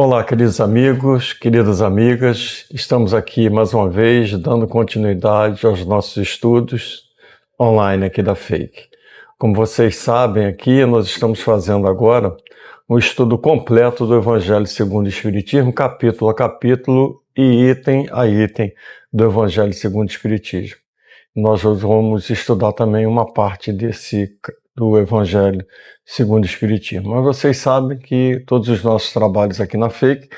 Olá, queridos amigos, queridas amigas, estamos aqui mais uma vez dando continuidade aos nossos estudos online aqui da Fake. Como vocês sabem aqui, nós estamos fazendo agora um estudo completo do Evangelho segundo o Espiritismo, capítulo a capítulo e item a item do Evangelho segundo o Espiritismo. Nós vamos estudar também uma parte do Evangelho segundo o Espiritismo. Mas vocês sabem que todos os nossos trabalhos aqui na Fake,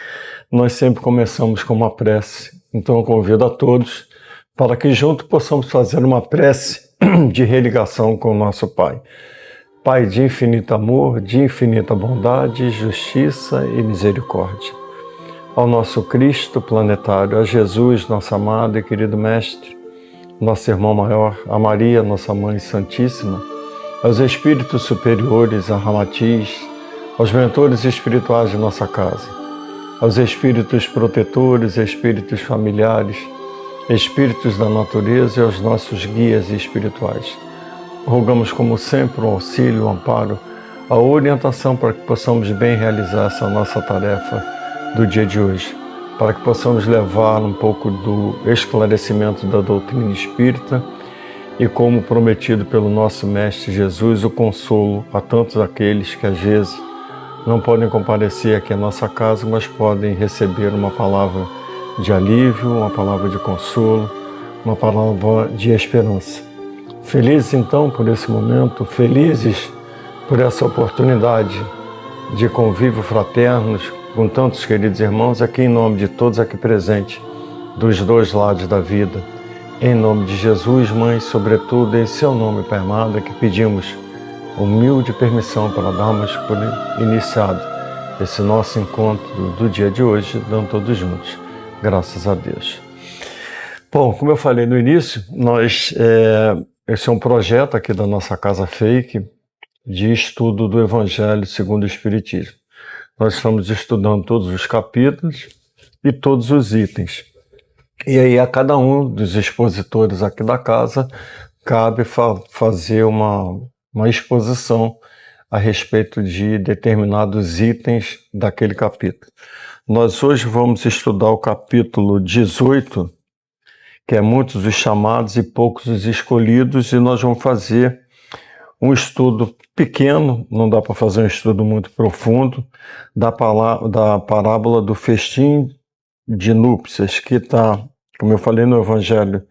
nós sempre começamos com uma prece. Então eu convido a todos para que juntos possamos fazer uma prece de religação com o nosso Pai. Pai de infinito amor, de infinita bondade, justiça e misericórdia. Ao nosso Cristo planetário, a Jesus, nosso amado e querido Mestre, nosso irmão maior, a Maria, nossa Mãe Santíssima, aos espíritos superiores, a Ramatiz, aos mentores espirituais de nossa casa, aos espíritos protetores, espíritos familiares, espíritos da natureza e aos nossos guias espirituais. Rogamos, como sempre, o auxílio, o amparo, a orientação para que possamos bem realizar essa nossa tarefa do dia de hoje, para que possamos levar um pouco do esclarecimento da doutrina espírita e, como prometido pelo nosso Mestre Jesus, o consolo a tantos aqueles que às vezes não podem comparecer aqui à nossa casa, mas podem receber uma palavra de alívio, uma palavra de consolo, uma palavra de esperança. Felizes então por esse momento, felizes por essa oportunidade de convívio fraternos com tantos queridos irmãos, aqui em nome de todos aqui presentes, dos dois lados da vida. Em nome de Jesus, Mãe, sobretudo em seu nome, Pai amado, que pedimos humilde permissão para darmos por iniciado esse nosso encontro do dia de hoje, dando todos juntos, graças a Deus. Bom, como eu falei no início, esse é um projeto aqui da nossa Casa Fake de estudo do Evangelho segundo o Espiritismo. Nós estamos estudando todos os capítulos e todos os itens. E aí a cada um dos expositores aqui da casa cabe fazer uma exposição a respeito de determinados itens daquele capítulo. Nós hoje vamos estudar o capítulo 18, que é muitos os chamados e poucos os escolhidos, e nós vamos fazer um estudo pequeno, não dá para fazer um estudo muito profundo, da parábola do festim de núpcias, que está, como eu falei no Evangelho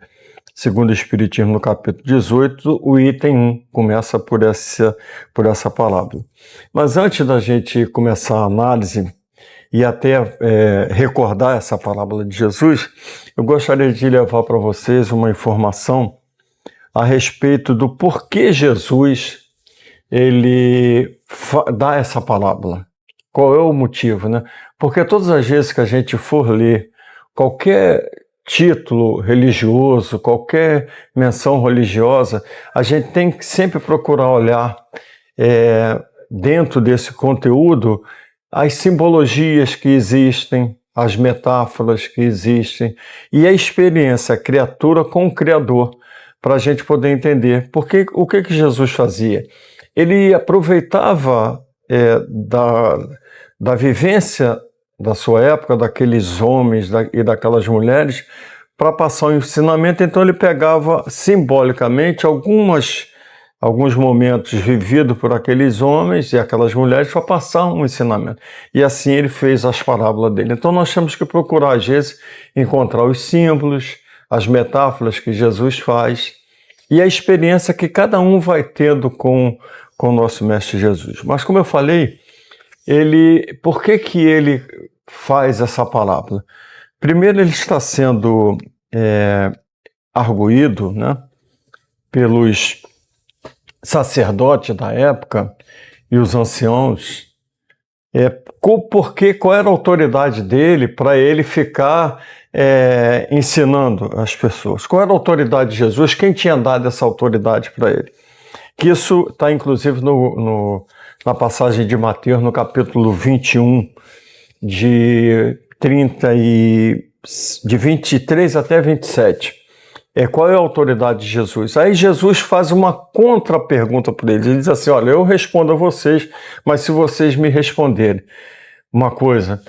segundo o Espiritismo, no capítulo 18, o item 1 começa por essa parábola. Mas antes da gente começar a análise e até recordar essa parábola de Jesus, eu gostaria de levar para vocês uma informação a respeito do porquê Jesus ele dá essa parábola. Qual é o motivo, né? Porque todas as vezes que a gente for ler qualquer título religioso, qualquer menção religiosa, a gente tem que sempre procurar olhar dentro desse conteúdo as simbologias que existem, as metáforas que existem e a experiência, a criatura com o Criador, para a gente poder entender o que Jesus fazia. Ele aproveitava da vivência da sua época, daqueles homens e daquelas mulheres, para passar um ensinamento. Então ele pegava simbolicamente alguns momentos vividos por aqueles homens e aquelas mulheres para passar um ensinamento. E assim ele fez as parábolas dele. Então nós temos que procurar, às vezes, encontrar os símbolos, as metáforas que Jesus faz e a experiência que cada um vai tendo com o nosso Mestre Jesus. Mas como eu falei, por que ele faz essa parábola? Primeiro, ele está sendo arguído, né, pelos sacerdotes da época e os anciãos, qual era a autoridade dele para ele ficar ensinando as pessoas. Qual era a autoridade de Jesus? Quem tinha dado essa autoridade para ele? Que isso está inclusive na passagem de Mateus, no capítulo 21, de 23 até 27. Qual é a autoridade de Jesus? Aí Jesus faz uma contra-pergunta para eles. Ele diz assim: olha, eu respondo a vocês, mas se vocês me responderem uma coisa,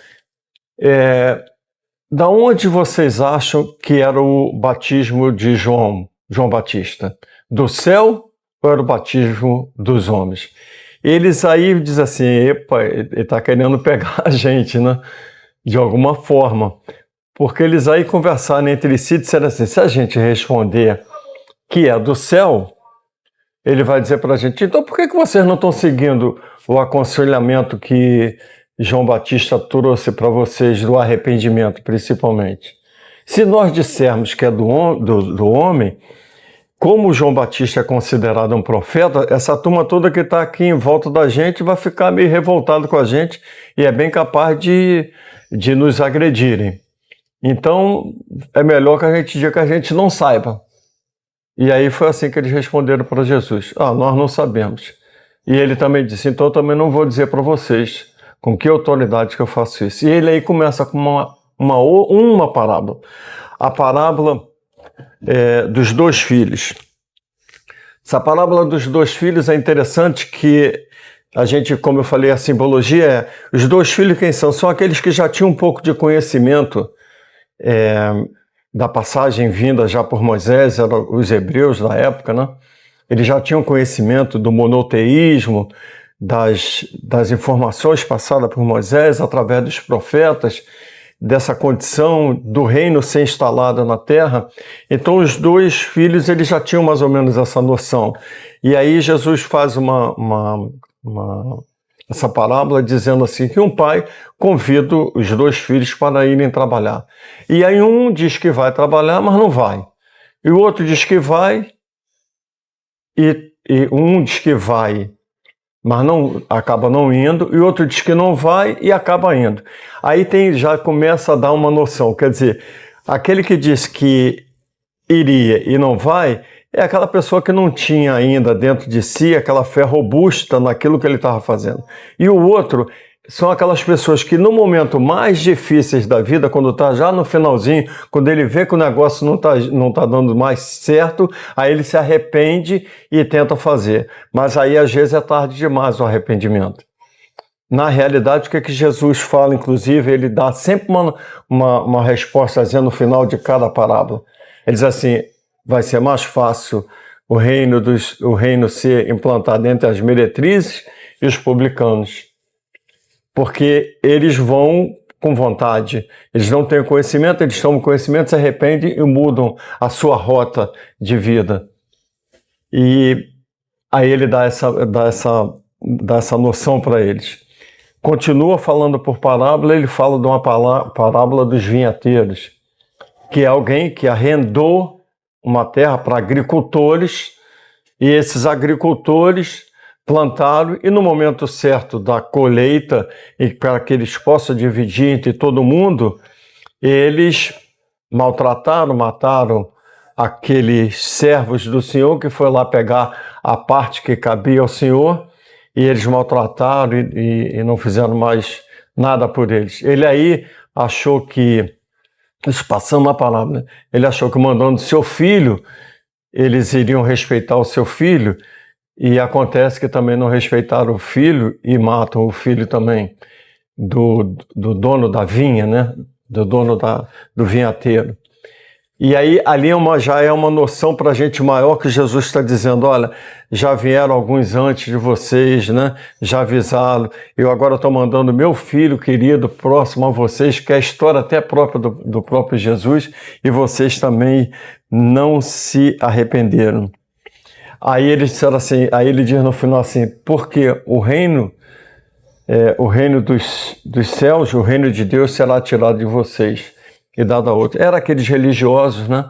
Da onde vocês acham que era o batismo de João Batista? Do céu ou era o batismo dos homens? Eles aí dizem assim, epa, ele está querendo pegar a gente, né? De alguma forma. Porque eles aí conversaram entre si e disseram assim, se a gente responder que é do céu, ele vai dizer para a gente, então por que vocês não estão seguindo o aconselhamento que João Batista trouxe para vocês do arrependimento, principalmente? Se nós dissermos que é do homem, como João Batista é considerado um profeta, essa turma toda que está aqui em volta da gente vai ficar meio revoltado com a gente e é bem capaz de nos agredirem. Então, é melhor que a gente diga que a gente não saiba. E aí foi assim que eles responderam para Jesus. Nós não sabemos. E ele também disse, então eu também não vou dizer para vocês com que autoridade que eu faço isso. E ele aí começa com uma parábola. A parábola dos dois filhos. Essa parábola dos dois filhos é interessante que a gente, como eu falei, a simbologia é os dois filhos quem são? São aqueles que já tinham um pouco de conhecimento da passagem vinda já por Moisés, eram os hebreus da época, né? Eles já tinham conhecimento do monoteísmo, das informações passadas por Moisés através dos profetas, dessa condição do reino ser instalado na terra. Então os dois filhos eles já tinham mais ou menos essa noção. E aí Jesus faz essa parábola dizendo assim que um pai convida os dois filhos para irem trabalhar. E aí um diz que vai trabalhar, mas não vai. E o outro diz que vai, e um diz que vai, mas acaba não indo, e o outro diz que não vai e acaba indo. Aí já começa a dar uma noção, quer dizer, aquele que diz que iria e não vai, é aquela pessoa que não tinha ainda dentro de si aquela fé robusta naquilo que ele estava fazendo. E o outro são aquelas pessoas que no momento mais difíceis da vida, quando está já no finalzinho, quando ele vê que o negócio não tá dando mais certo, aí ele se arrepende e tenta fazer. Mas aí às vezes é tarde demais o arrependimento. Na realidade, o que Jesus fala, inclusive, ele dá sempre uma respostazinha no final de cada parábola. Ele diz assim, vai ser mais fácil o reino ser implantado entre as meretrizes e os publicanos. Porque eles vão com vontade, eles não têm conhecimento, eles tomam conhecimento, se arrependem e mudam a sua rota de vida. E aí ele dá essa noção para eles. Continua falando por parábola, ele fala de uma parábola dos vinhateiros, que é alguém que arrendou uma terra para agricultores, e esses agricultores plantaram, e no momento certo da colheita, e para que eles possam dividir entre todo mundo, eles maltrataram, mataram aqueles servos do Senhor, que foi lá pegar a parte que cabia ao Senhor, e eles maltrataram e não fizeram mais nada por eles. Ele aí achou que, isso passando a palavra, né? Ele achou que mandando seu filho, eles iriam respeitar o seu filho, e acontece que também não respeitaram o filho e matam o filho também do dono da vinha, né? Do dono do vinhateiro. E aí ali já é uma noção para a gente maior, que Jesus está dizendo, olha, já vieram alguns antes de vocês, né? Já avisaram, eu agora estou mandando meu filho querido próximo a vocês, que é a história até própria do próprio Jesus, e vocês também não se arrependeram. Aí ele disseram assim, aí ele diz no final assim, porque o reino dos céus, o reino de Deus será tirado de vocês e dado a outro. Era aqueles religiosos, né?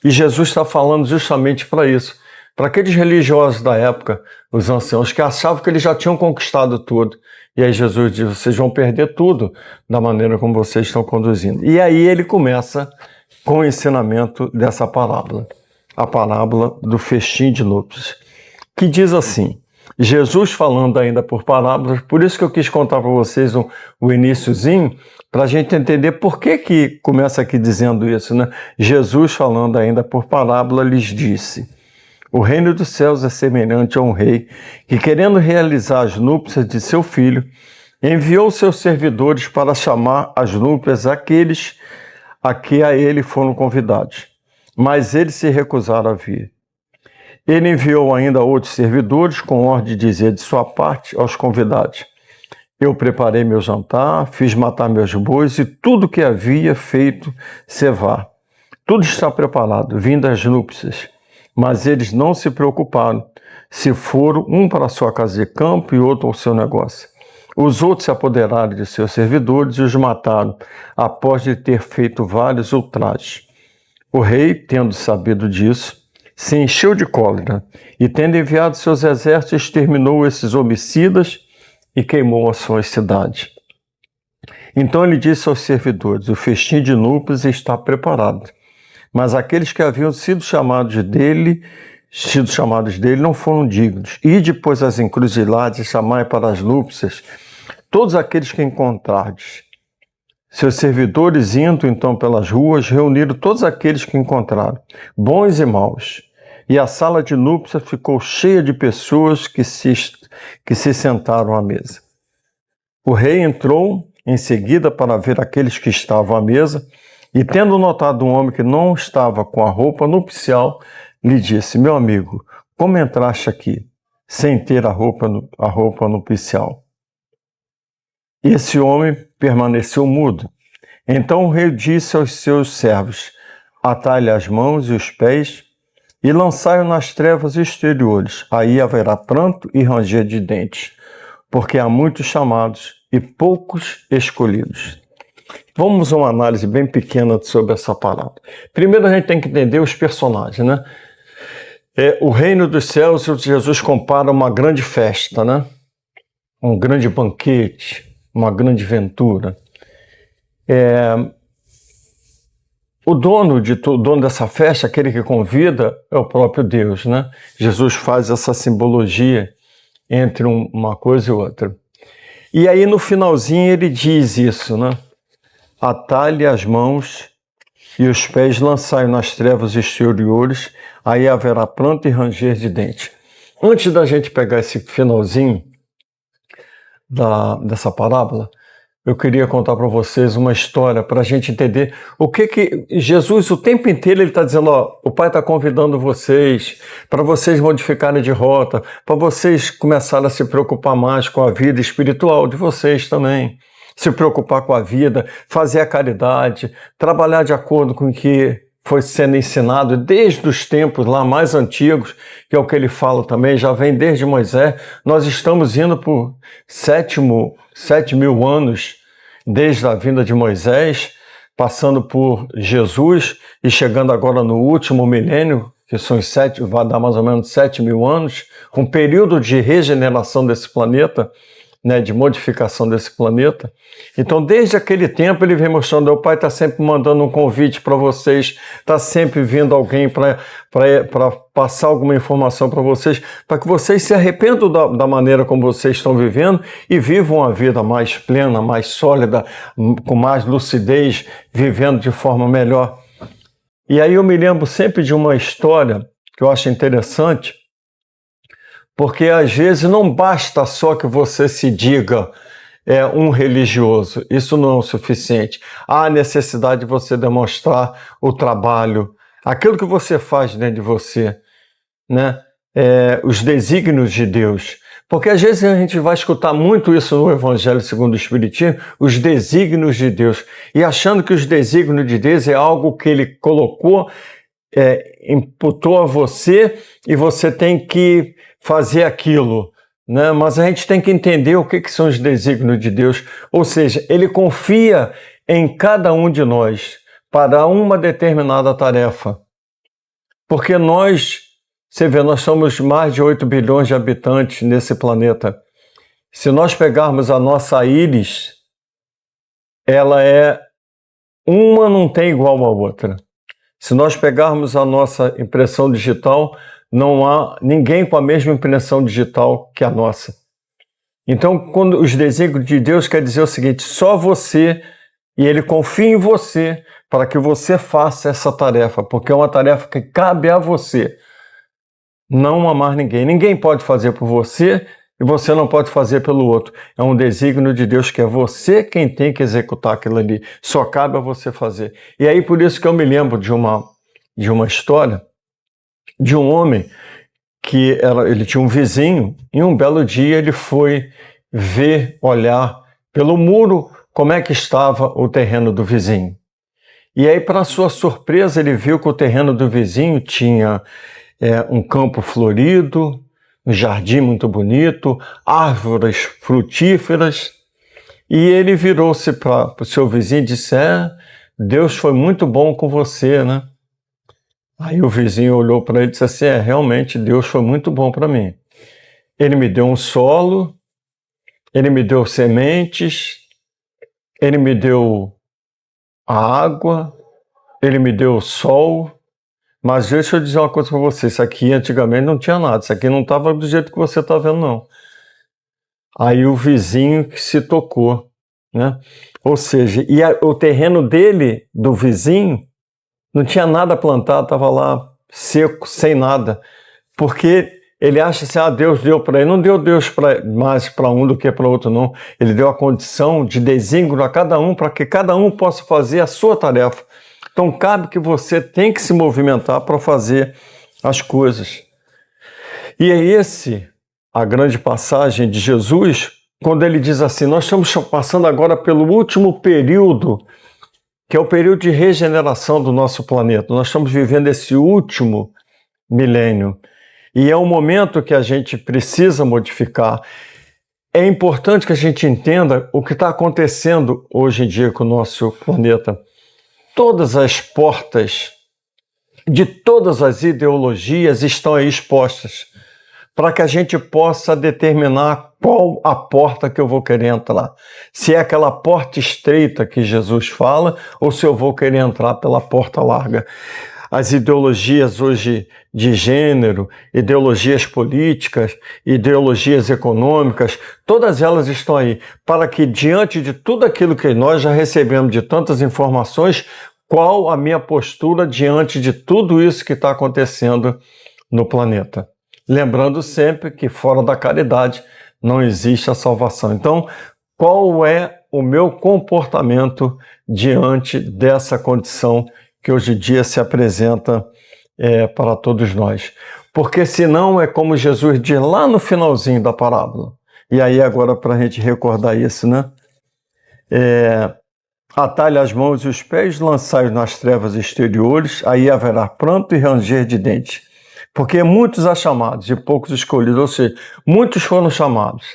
E Jesus está falando justamente para isso. Para aqueles religiosos da época, os anciãos, que achavam que eles já tinham conquistado tudo. E aí Jesus diz, vocês vão perder tudo da maneira como vocês estão conduzindo. E aí ele começa com o ensinamento dessa parábola. A parábola do festim de núpcias, que diz assim, Jesus falando ainda por parábolas, por isso que eu quis contar para vocês o iniciozinho, para a gente entender por que começa aqui dizendo isso, né? Jesus falando ainda por parábola lhes disse, o reino dos céus é semelhante a um rei que, querendo realizar as núpcias de seu filho, Enviou seus servidores para chamar às núpcias aqueles a que a ele foram convidados, mas eles se recusaram a vir. Ele enviou ainda outros servidores com ordem de dizer de sua parte aos convidados: eu preparei meu jantar, fiz matar meus bois e tudo que havia feito cevar. Tudo está preparado, vindo às núpcias. Mas eles não se preocuparam, se foram um para a sua casa de campo e outro ao seu negócio. Os outros se apoderaram de seus servidores e os mataram, após de ter feito vários ultrajes. O rei, tendo sabido disso, se encheu de cólera e, tendo enviado seus exércitos, exterminou esses homicidas e queimou as suas cidades. Então ele disse aos servidores: o festim de núpcias está preparado, mas aqueles que haviam sido chamados dele não foram dignos. E depois as encruzilhadas e chamai para as núpcias todos aqueles que encontrardes. Seus servidores, indo então pelas ruas, reuniram todos aqueles que encontraram, bons e maus. E a sala de núpcias ficou cheia de pessoas que se sentaram à mesa. O rei entrou em seguida para ver aqueles que estavam à mesa, e tendo notado um homem que não estava com a roupa nupcial, lhe disse: meu amigo, como entraste aqui, sem ter a roupa nupcial? Esse homem permaneceu mudo. Então o rei disse aos seus servos: atai-lhe as mãos e os pés e lançai-o nas trevas exteriores. Aí haverá pranto e ranger de dentes, porque há muitos chamados e poucos escolhidos. Vamos a uma análise bem pequena sobre essa palavra. Primeiro a gente tem que entender os personagens, né? O reino dos céus, Jesus compara uma grande festa, né? Um grande banquete, uma grande ventura. O dono dessa festa, aquele que convida, é o próprio Deus, né? Jesus faz essa simbologia entre uma coisa e outra. E aí no finalzinho ele diz isso, né? Atai-lhe as mãos e os pés, lançai nas trevas exteriores, aí haverá pranto e ranger de dente. Antes da gente pegar esse finalzinho dessa parábola, eu queria contar para vocês uma história para a gente entender o que Jesus, o tempo inteiro, ele está dizendo: ó, o Pai está convidando vocês para vocês modificarem de rota, para vocês começarem a se preocupar mais com a vida espiritual de vocês também, se preocupar com a vida, fazer a caridade, trabalhar de acordo com o que foi sendo ensinado desde os tempos lá mais antigos, que é o que ele fala também, já vem desde Moisés. Nós estamos indo por 7.000 anos desde a vinda de Moisés, passando por Jesus e chegando agora no último milênio, que vai dar mais ou menos 7.000 anos, um período de regeneração desse planeta, né, de modificação desse planeta. Então, desde aquele tempo, ele vem mostrando: o Pai está sempre mandando um convite para vocês, está sempre vindo alguém para passar alguma informação para vocês, para que vocês se arrependam da maneira como vocês estão vivendo e vivam a vida mais plena, mais sólida, com mais lucidez, vivendo de forma melhor. E aí eu me lembro sempre de uma história que eu acho interessante, porque às vezes não basta só que você se diga um religioso, isso não é o suficiente. Há necessidade de você demonstrar o trabalho, aquilo que você faz dentro de você, né? Os desígnios de Deus. Porque às vezes a gente vai escutar muito isso no Evangelho segundo o Espiritismo, os desígnios de Deus, e achando que os desígnios de Deus é algo que ele colocou, imputou a você e você tem que fazer aquilo, né? Mas a gente tem que entender o que são os desígnios de Deus. Ou seja, ele confia em cada um de nós para uma determinada tarefa. Porque você vê, nós somos mais de 8 bilhões de habitantes nesse planeta. Se nós pegarmos a nossa íris, ela uma não tem igual a outra. Se nós pegarmos a nossa impressão digital, não há ninguém com a mesma impressão digital que a nossa. Então, quando os desígnios de Deus quer dizer o seguinte: só você, e ele confia em você para que você faça essa tarefa, porque é uma tarefa que cabe a você, não a mais ninguém. Ninguém pode fazer por você e você não pode fazer pelo outro. É um desígnio de Deus que é você quem tem que executar aquilo ali. Só cabe a você fazer. E aí por isso que eu me lembro de uma história de um homem que ele tinha um vizinho e um belo dia ele foi olhar pelo muro como é que estava o terreno do vizinho. E aí, para sua surpresa, ele viu que o terreno do vizinho tinha um campo florido, um jardim muito bonito, árvores frutíferas. E ele virou-se para o seu vizinho e disse: Deus foi muito bom com você, né? Aí o vizinho olhou para ele e disse assim: realmente Deus foi muito bom para mim. Ele me deu um solo, ele me deu sementes, ele me deu a água, ele me deu o sol, mas deixa eu dizer uma coisa para você, isso aqui antigamente não tinha nada, isso aqui não estava do jeito que você está vendo, não. Aí o vizinho que se tocou, né? Ou seja, o terreno dele, do vizinho, não tinha nada plantado, estava lá seco, sem nada, porque ele acha assim, Deus deu para ele. Não deu Deus mais para um do que para outro, não. Ele deu a condição de desígnio a cada um para que cada um possa fazer a sua tarefa. Então cabe que você tem que se movimentar para fazer as coisas. E é a grande passagem de Jesus, quando ele diz assim, nós estamos passando agora pelo último período, que é o período de regeneração do nosso planeta. Nós estamos vivendo esse último milênio. E é um momento que a gente precisa modificar. É importante que a gente entenda o que está acontecendo hoje em dia com o nosso planeta. Todas as portas de todas as ideologias estão aí expostas para que a gente possa determinar qual a porta que eu vou querer entrar. Se é aquela porta estreita que Jesus fala ou se eu vou querer entrar pela porta larga. As ideologias hoje de gênero, ideologias políticas, ideologias econômicas, todas elas estão aí para que, diante de tudo aquilo que nós já recebemos de tantas informações, qual a minha postura diante de tudo isso que está acontecendo no planeta. Lembrando sempre que fora da caridade não existe a salvação. Então, qual é o meu comportamento diante dessa condição que hoje em dia se apresenta para todos nós? Porque senão é como Jesus diz lá no finalzinho da parábola. E aí agora para a gente recordar isso, né? Atalhe as mãos e os pés, lançai-os nas trevas exteriores, aí haverá pranto e ranger de dentes. Porque muitos há chamados e poucos escolhidos, ou seja, muitos foram chamados,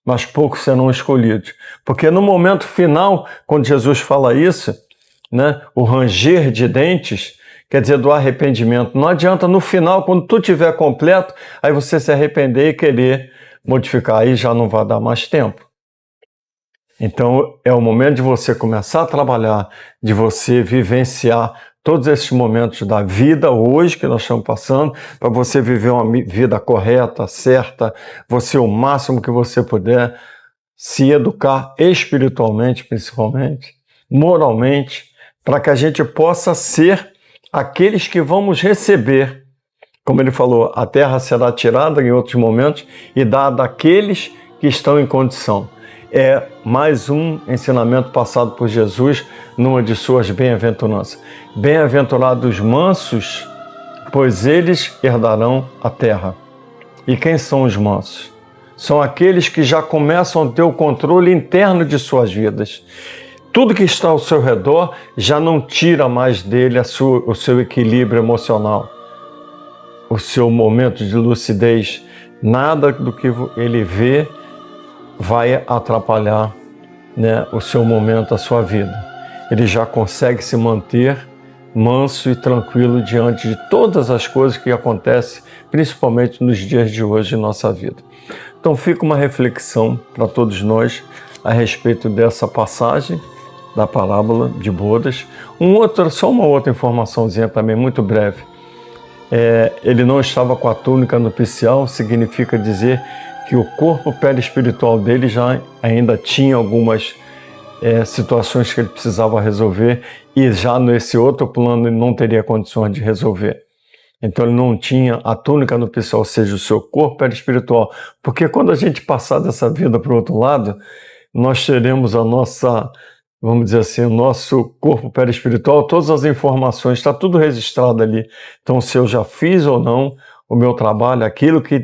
mas poucos serão escolhidos. Porque no momento final, quando Jesus fala isso, né, o ranger de dentes, quer dizer, do arrependimento. Não adianta no final, quando tu tiver completo, aí você se arrepender e querer modificar, aí já não vai dar mais tempo. Então é o momento de você começar a trabalhar, de você vivenciar todos esses momentos da vida hoje que nós estamos passando, para você viver uma vida correta, certa, você o máximo que você puder, se educar espiritualmente, principalmente, moralmente, para que a gente possa ser aqueles que vamos receber. Como ele falou, a terra será tirada em outros momentos e dada àqueles que estão em condição. É mais um ensinamento passado por Jesus numa de suas bem-aventuranças. Bem-aventurados mansos, pois eles herdarão a terra. E quem são os mansos? São aqueles que já começam a ter o controle interno de suas vidas. Tudo que está ao seu redor já não tira mais dele o seu equilíbrio emocional, o seu momento de lucidez. Nada do que ele vê vai atrapalhar, né, o seu momento, a sua vida. Ele já consegue se manter manso e tranquilo diante de todas as coisas que acontecem, principalmente nos dias de hoje em nossa vida. Então fica uma reflexão para todos nós a respeito dessa passagem da parábola de bodas. Só uma outra informaçãozinha também, muito breve. Ele não estava com a túnica nupcial, significa dizer que o corpo perispiritual dele já ainda tinha algumas situações que ele precisava resolver e já nesse outro plano ele não teria condições de resolver. Então ele não tinha a túnica nupcial, ou seja, o seu corpo era espiritual. Porque quando a gente passar dessa vida para o outro lado, nós teremos a nossa, vamos dizer assim, o nosso corpo perispiritual, todas as informações, está tudo registrado ali. Então, se eu já fiz ou não o meu trabalho, aquilo que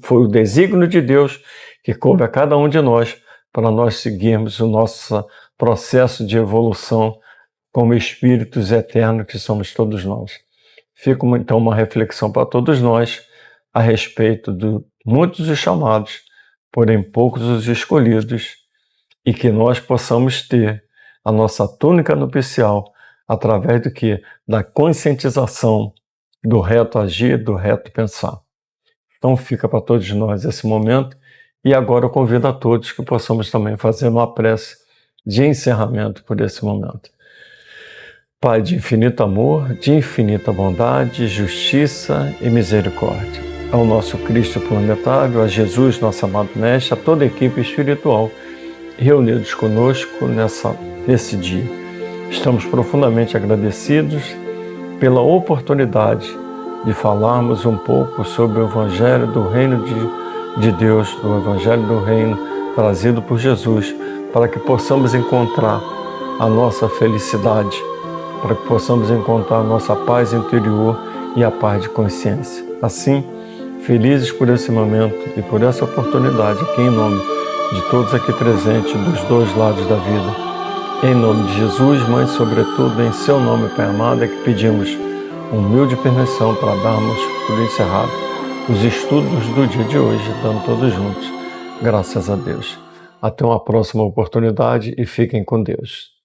foi o desígnio de Deus, que coube a cada um de nós, para nós seguirmos o nosso processo de evolução como espíritos eternos que somos todos nós. Fica então uma reflexão para todos nós a respeito de muitos os chamados, porém poucos os escolhidos, e que nós possamos ter a nossa túnica nupcial através do que? Da conscientização do reto agir, do reto pensar. Então fica para todos nós esse momento, e agora eu convido a todos que possamos também fazer uma prece de encerramento por esse momento. Pai de infinito amor, de infinita bondade, justiça e misericórdia, ao nosso Cristo planetário, a Jesus, nosso amado Mestre, a toda a equipe espiritual reunidos conosco nesse dia. Estamos profundamente agradecidos pela oportunidade de falarmos um pouco sobre o Evangelho do Reino de Deus, o Evangelho do Reino trazido por Jesus, para que possamos encontrar a nossa felicidade, para que possamos encontrar a nossa paz interior e a paz de consciência. Assim, felizes por esse momento e por essa oportunidade, aqui em nome de todos aqui presentes, dos dois lados da vida. Em nome de Jesus, Mãe, sobretudo, em seu nome, Pai amado, é que pedimos humilde permissão para darmos por encerrado os estudos do dia de hoje, dando todos juntos, graças a Deus. Até uma próxima oportunidade e fiquem com Deus.